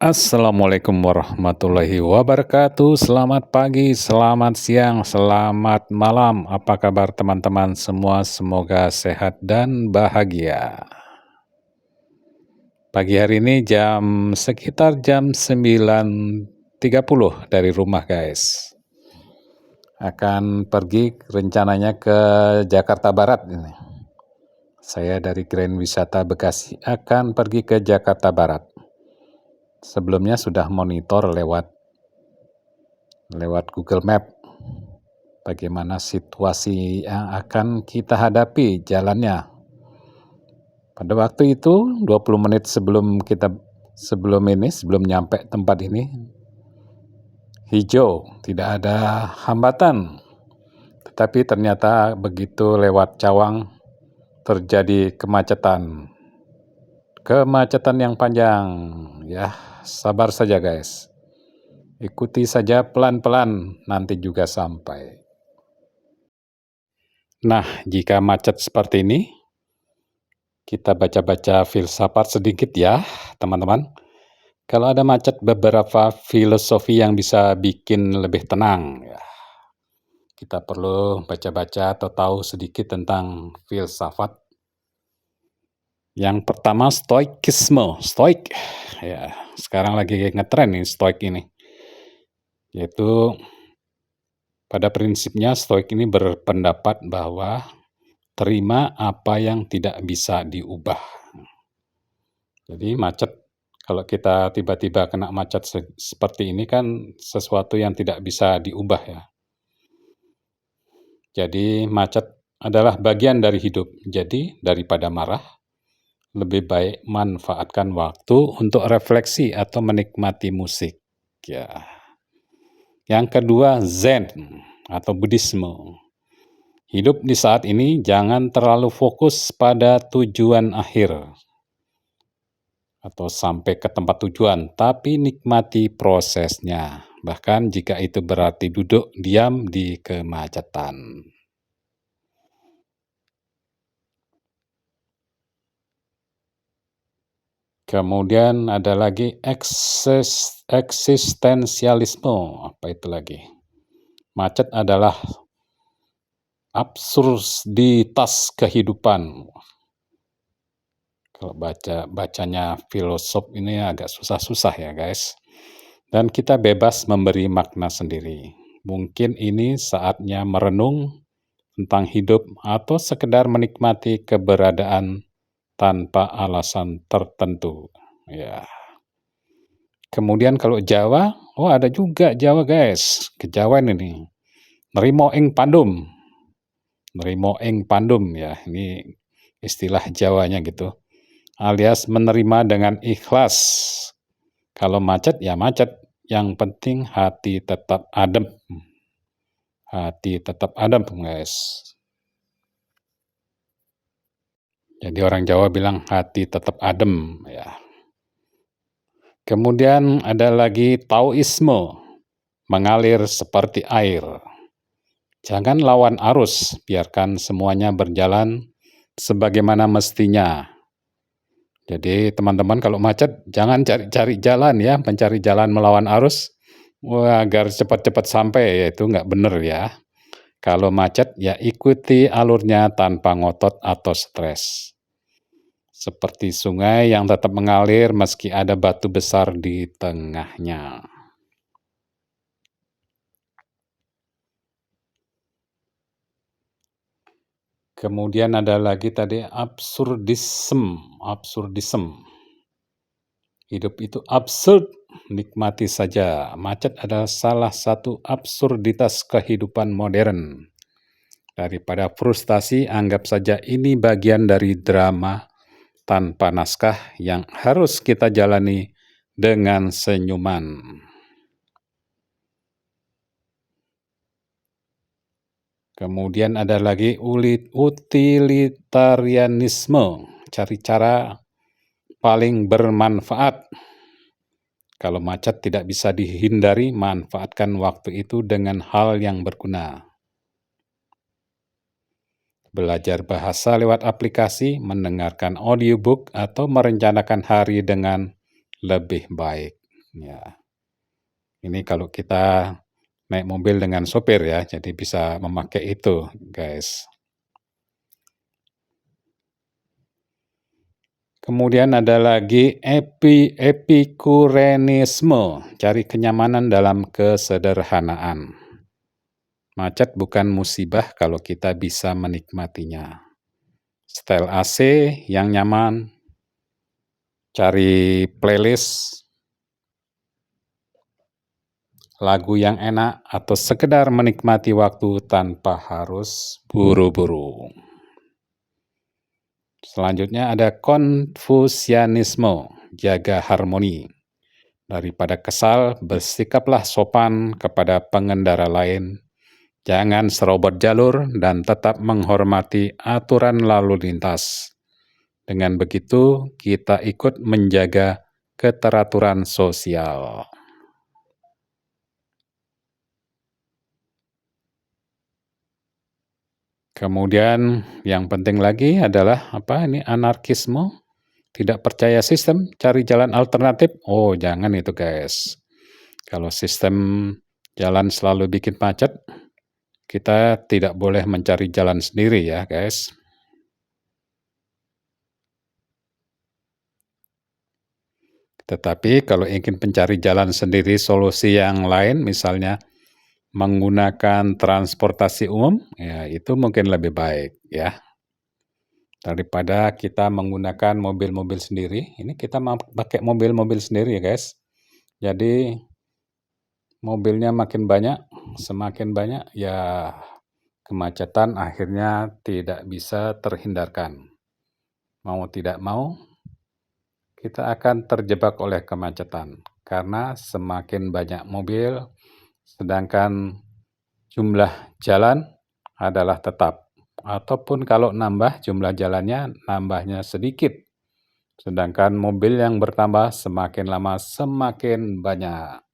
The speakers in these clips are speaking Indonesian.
Assalamualaikum warahmatullahi wabarakatuh. Selamat pagi, selamat siang, selamat malam. Apa kabar teman-teman semua? Semoga sehat dan bahagia. Pagi hari ini sekitar jam 9.30 dari rumah, guys. Akan pergi rencananya ke Jakarta Barat ini. Saya dari Grand Wisata Bekasi akan pergi ke Jakarta Barat. Sebelumnya sudah monitor lewat Google Map bagaimana situasi yang akan kita hadapi jalannya. Pada waktu itu 20 menit sebelum nyampe tempat ini, hijau, tidak ada hambatan. Tetapi ternyata begitu lewat Cawang terjadi kemacetan. Kemacetan yang panjang. Ya, sabar saja guys. Ikuti saja pelan-pelan, nanti juga sampai. Nah, jika macet seperti ini, kita baca-baca filsafat sedikit ya, teman-teman. Kalau ada macet, beberapa filosofi yang bisa bikin lebih tenang. Ya. Kita perlu baca-baca atau tahu sedikit tentang filsafat. Yang pertama, stoikisme. Stoik, ya, sekarang lagi ngetren nih stoik ini. Yaitu pada prinsipnya stoik ini berpendapat bahwa terima apa yang tidak bisa diubah. Jadi macet, kalau kita tiba-tiba kena macet seperti ini kan sesuatu yang tidak bisa diubah ya. Jadi macet adalah bagian dari hidup. Jadi daripada marah, lebih baik manfaatkan waktu untuk refleksi atau menikmati musik. Ya. Yang kedua, Zen atau Buddhisme. Hidup di saat ini jangan terlalu fokus pada tujuan akhir atau sampai ke tempat tujuan, tapi nikmati prosesnya. Bahkan jika itu berarti duduk diam di kemacetan. Kemudian ada lagi eksistensialisme. Apa itu lagi? Macet adalah absurditas kehidupan. Kalau bacanya filosof ini agak susah-susah ya guys. Dan kita bebas memberi makna sendiri. Mungkin ini saatnya merenung tentang hidup atau sekedar menikmati keberadaan tanpa alasan tertentu. Ya. Kemudian kalau Jawa, ada juga Jawa guys, kejawen ini. Nerimo ing pandum. Nerimo ing pandum ya, ini istilah Jawanya gitu. Alias menerima dengan ikhlas. Kalau macet ya macet, yang penting hati tetap adem. Hati tetap adem guys. Jadi orang Jawa bilang hati tetap adem ya. Kemudian ada lagi Taoisme, mengalir seperti air. Jangan lawan arus, biarkan semuanya berjalan sebagaimana mestinya. Jadi teman-teman kalau macet jangan cari-cari jalan ya, mencari jalan melawan arus agar cepat-cepat sampai, ya itu nggak benar ya. Kalau macet ya ikuti alurnya tanpa ngotot atau stres. Seperti sungai yang tetap mengalir meski ada batu besar di tengahnya. Kemudian ada lagi tadi absurdisme. Hidup itu absurd, nikmati saja. Macet adalah salah satu absurditas kehidupan modern. Daripada frustasi, anggap saja ini bagian dari drama tanpa naskah yang harus kita jalani dengan senyuman. Kemudian ada lagi utilitarianisme, cari cara paling bermanfaat. Kalau macet tidak bisa dihindari, manfaatkan waktu itu dengan hal yang berguna. Belajar bahasa lewat aplikasi, mendengarkan audiobook, atau merencanakan hari dengan lebih baik. Ya, ini kalau kita naik mobil dengan sopir ya, jadi bisa memakai itu, guys. Kemudian ada lagi epikurenisme, cari kenyamanan dalam kesederhanaan. Macet bukan musibah kalau kita bisa menikmatinya. Setel AC yang nyaman, cari playlist, lagu yang enak, atau sekedar menikmati waktu tanpa harus buru-buru. Selanjutnya ada konfusianisme, jaga harmoni. Daripada kesal, bersikaplah sopan kepada pengendara lain. Jangan serobot jalur dan tetap menghormati aturan lalu lintas. Dengan begitu, kita ikut menjaga keteraturan sosial. Kemudian yang penting lagi adalah anarkisme, tidak percaya sistem, cari jalan alternatif. Oh, jangan itu, guys. Kalau sistem jalan selalu bikin macet, kita tidak boleh mencari jalan sendiri ya, guys. Tetapi kalau ingin mencari jalan sendiri, solusi yang lain, misalnya menggunakan transportasi umum, ya itu mungkin lebih baik ya. Daripada kita menggunakan mobil-mobil sendiri, ini kita mau pakai mobil-mobil sendiri ya, guys. Jadi mobilnya makin banyak, semakin banyak ya kemacetan akhirnya tidak bisa terhindarkan. Mau tidak mau, kita akan terjebak oleh kemacetan karena semakin banyak mobil, sedangkan jumlah jalan adalah tetap. Ataupun kalau nambah jumlah jalannya, nambahnya sedikit. Sedangkan mobil yang bertambah semakin lama semakin banyak.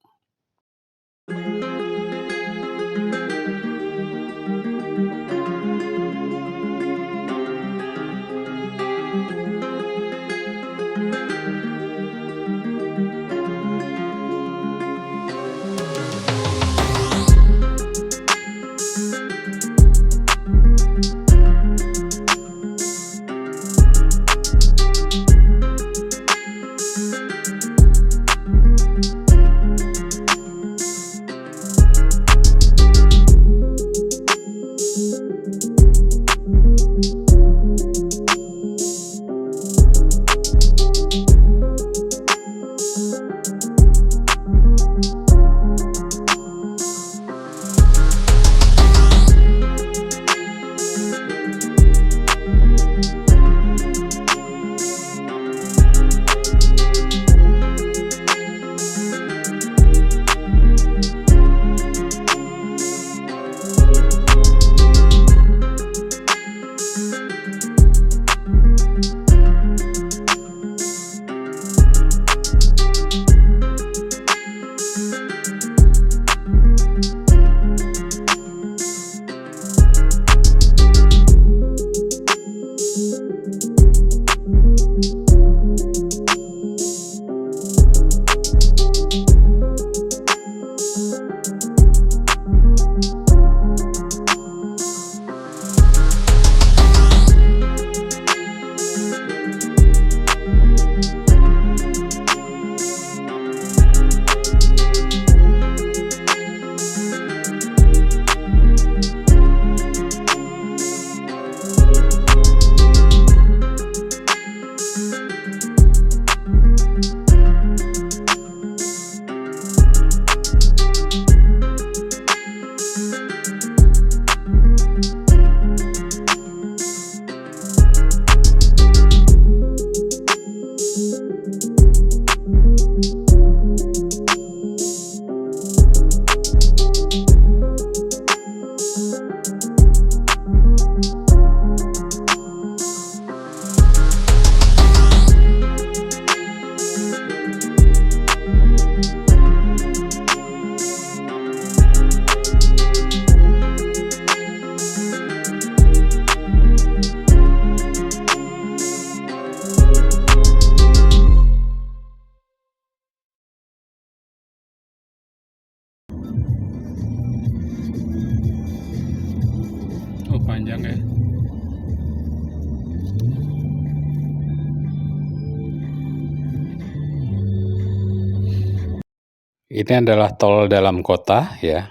Ini adalah tol dalam kota ya.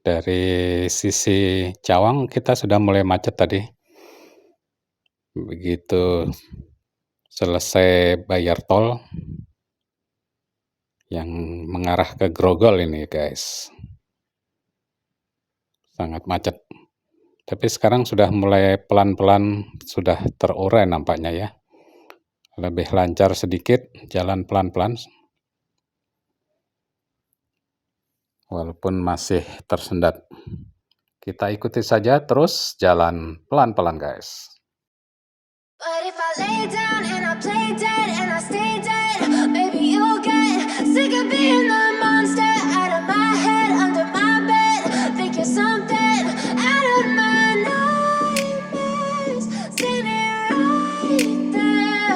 Dari sisi Cawang kita sudah mulai macet tadi. Begitu selesai bayar tol yang mengarah ke Grogol ini, guys. Sangat macet. Tapi sekarang sudah mulai pelan-pelan sudah terurai nampaknya ya. Lebih lancar sedikit, jalan pelan-pelan. Walaupun masih tersendat. Kita ikuti saja terus jalan pelan-pelan, guys. But if I lay down and I play dead and I stay dead, maybe you'll get sick of being the monster out of my head, under my bed. Think you're something out of my nightmares, standing right there.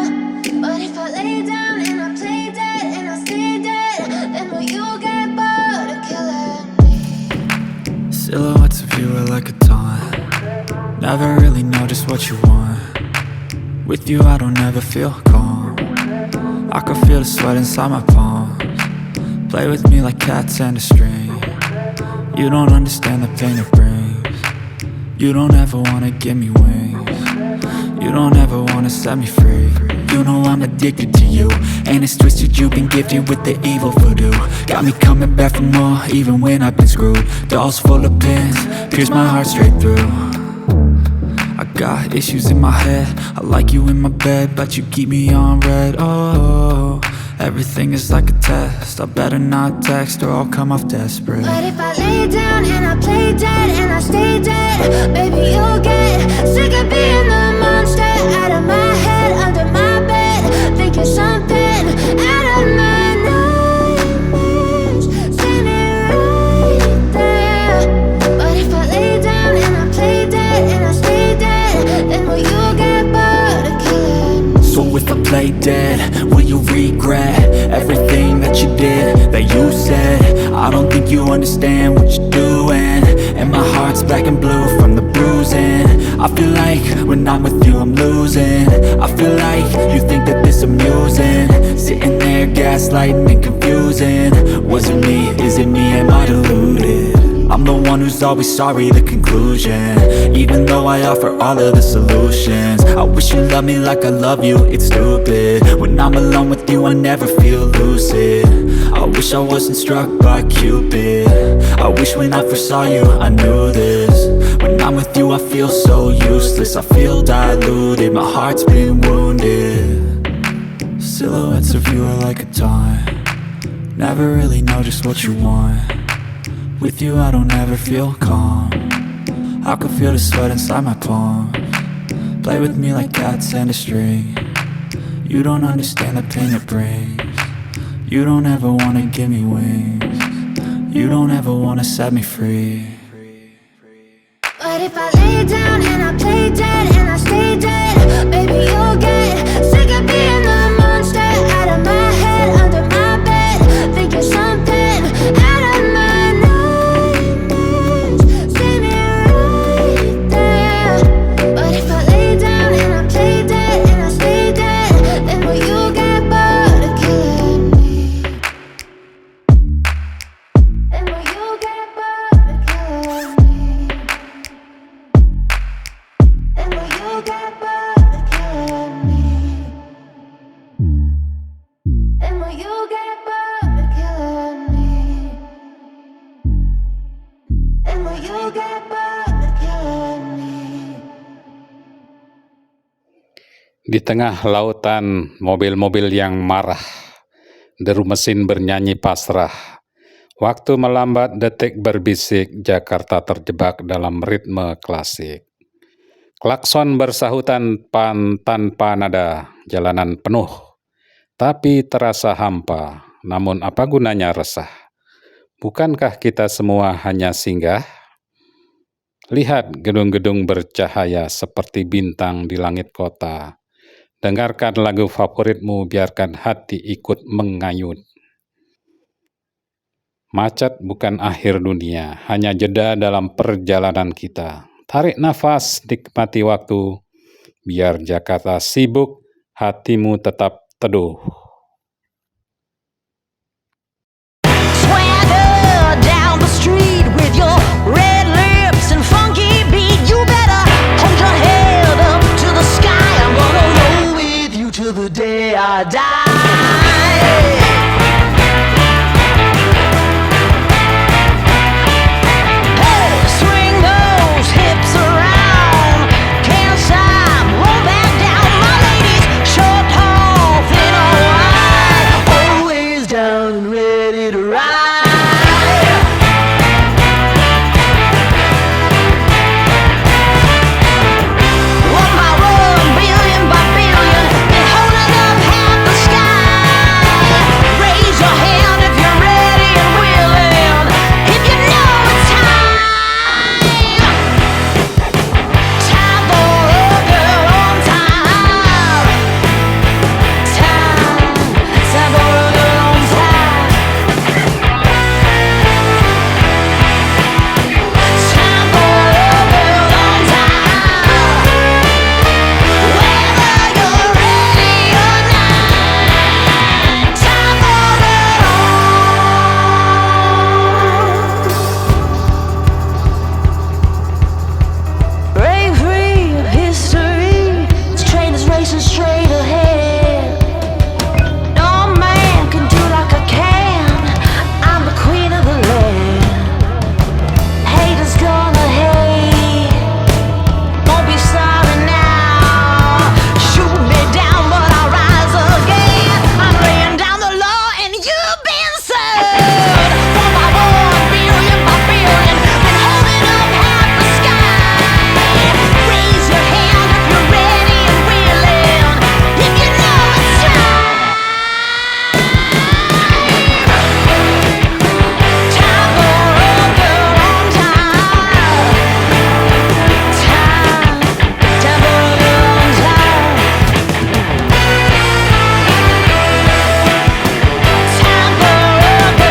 But if I lay down and I play dead and I stay dead, then will you get bored of killing me? Silhouettes of you are like a taunt. Never really know just what you want. With you I don't ever feel calm. I can feel the sweat inside my palms. Play with me like cats and a string. You don't understand the pain it brings. You don't ever wanna give me wings. You don't ever wanna set me free. You know I'm addicted to you, and it's twisted, you've been gifted with the evil voodoo. Got me coming back for more, even when I've been screwed. Dolls full of pins, pierce my heart straight through. I got issues in my head, I like you in my bed, but you keep me on red. Oh, everything is like a test, I better not text or I'll come off desperate. But if I lay down and I play dead and I stay dead, baby you'll get sick of being the monster out of my head, under my bed. Think you're something out of my nightmares, standing right there. But if I lay down and I play dead and I stay dead, then will you get bored of killing me? So if I play dead, will you regret everything that you did, that you said? I don't think you understand what you're doing, and my heart's black and blue from the bruising. I feel like when I'm with you I'm losing. I feel like you think that this amusing, sitting there gaslighting and confusing. Was it me? Is it me? Am I deluded? I'm the one who's always sorry, the conclusion. Even though I offer all of the solutions, I wish you loved me like I love you, it's stupid. When I'm alone with you I never feel lucid. I wish I wasn't struck by Cupid. I wish when I first saw you I knew this. When I'm with you I feel so useless, I feel diluted, my heart's been wounded. Silhouettes of you are like a taunt. Never really know just what you want. With you I don't ever feel calm. I can feel the sweat inside my palms. Play with me like cats and a string. You don't understand the pain it brings. You don't ever wanna give me wings. You don't ever wanna set me free. But if I lay down and I play dead and I stay dead, baby you'll get sick of being the monster out of my head, under my bed. Think you're something out of my nightmares, standing right there. But if I lay down and I play dead and I stay dead, then will you get bored of killing me? Then will you get bored of killing me? And will you get bored of killing me? And will you get bored of killing me? And will you get bored of killing me? Di tengah lautan mobil-mobil yang marah, deru mesin bernyanyi pasrah. Waktu melambat, detik berbisik, Jakarta terjebak dalam ritme klasik. Klakson bersahutan tanpa nada, jalanan penuh, tapi terasa hampa. Namun apa gunanya resah? Bukankah kita semua hanya singgah? Lihat gedung-gedung bercahaya seperti bintang di langit kota. Dengarkan lagu favoritmu, biarkan hati ikut mengayun. Macet bukan akhir dunia, hanya jeda dalam perjalanan kita. Tarik nafas, nikmati waktu, biar Jakarta sibuk, hatimu tetap teduh. down and ready to ride. One by one, billion by billion, and holding up half the sky. Raise your hand if you're ready and willing, if you know it's time. Time for a girl on time. Time for a girl on time. Time for a girl on time. Whether you're ready or not, time for it all. Break free of history. This train is racing straight ahead. No man can do like I can. I'm the queen of the land. Haters gonna hate. Won't be sorry now. Shoot me down, but I'll rise again. I'm laying down the law, and you've been served. One by one, billion by billion, been holding up half the sky. Raise your hand if you're ready and willing, if you know it's time. Time for a girl on time. Time for a girl on time. Time for a girl on time.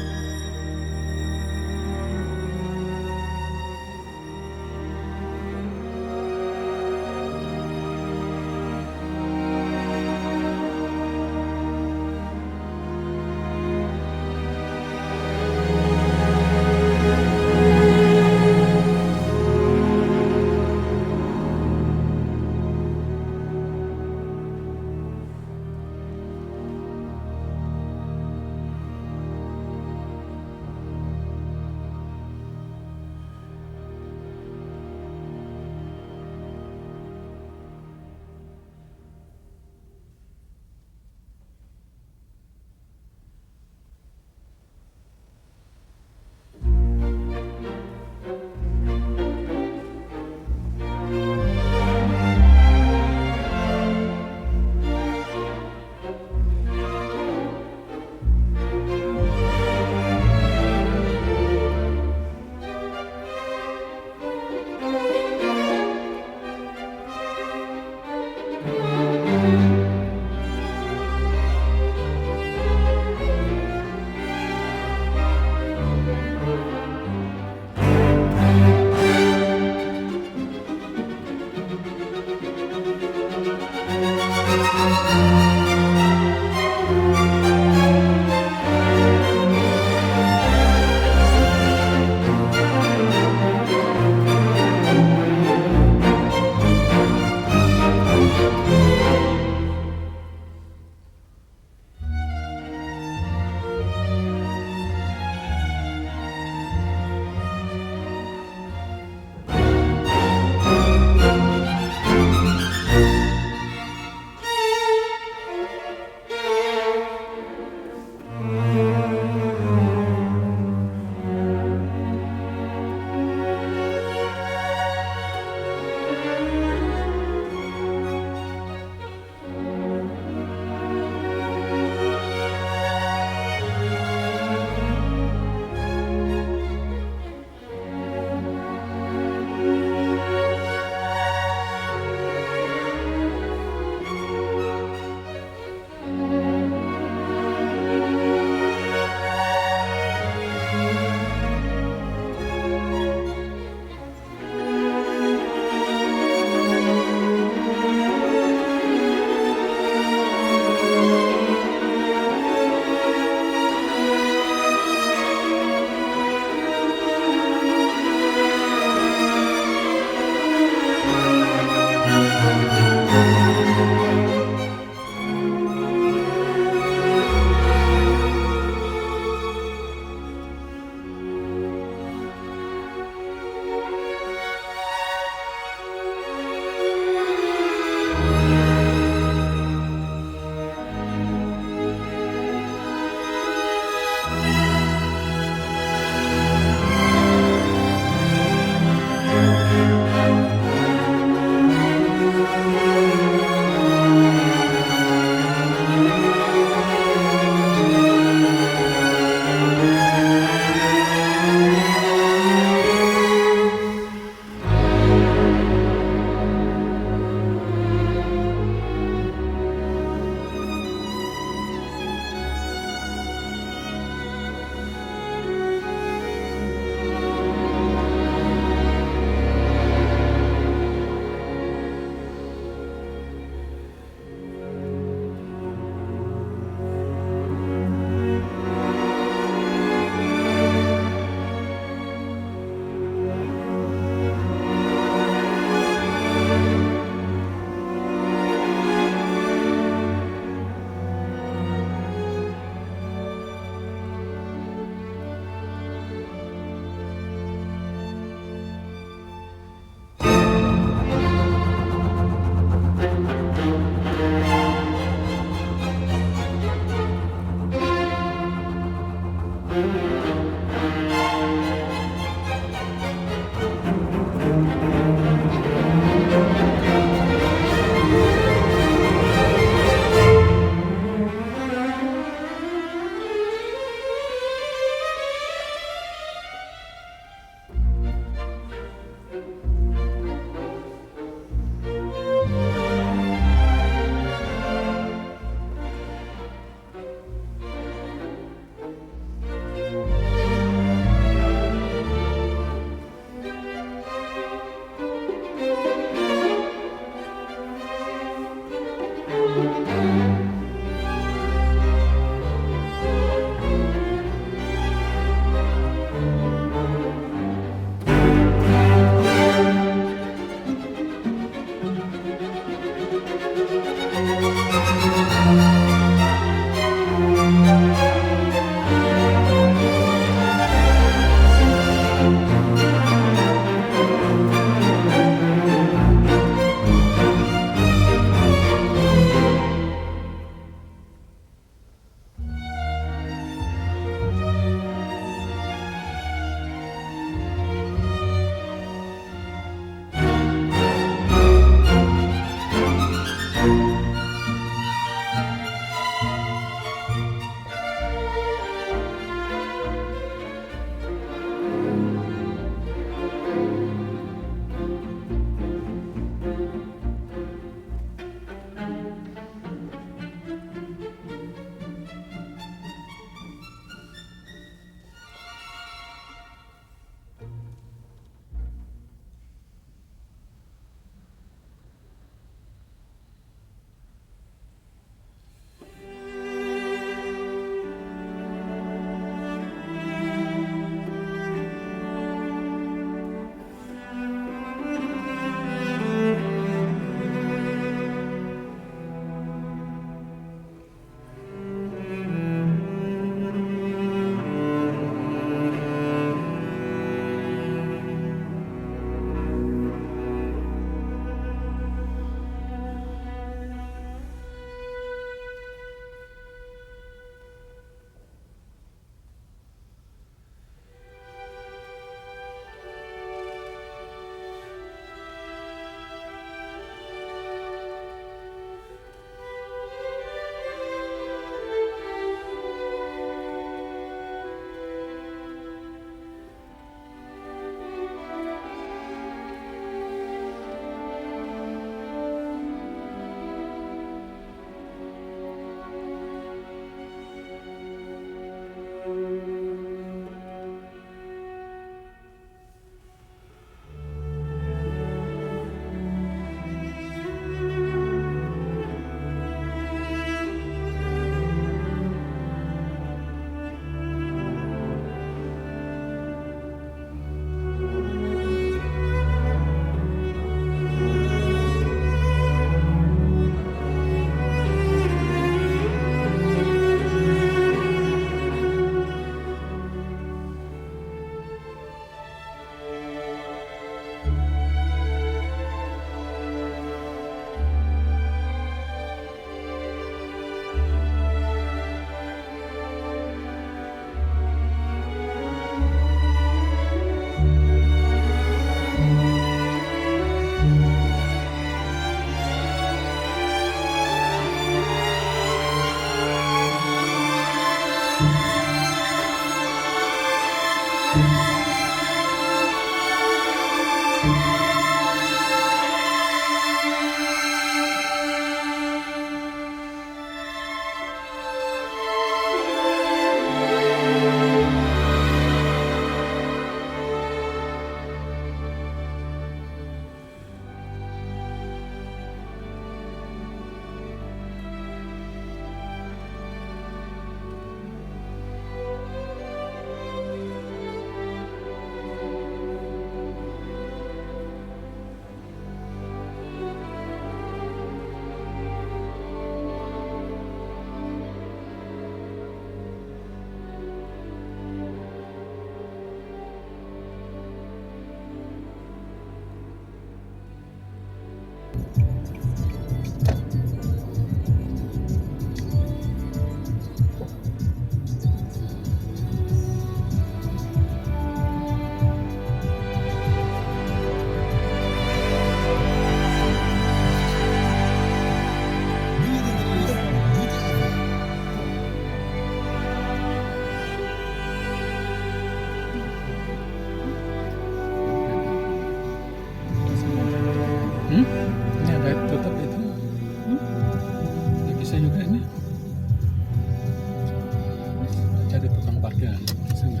warga di sana.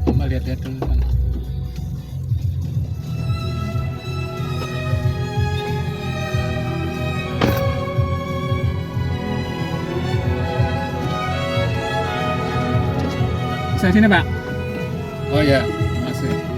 Coba lihat-lihat dulu kan. Bisa sini Pak? Oh ya, masih.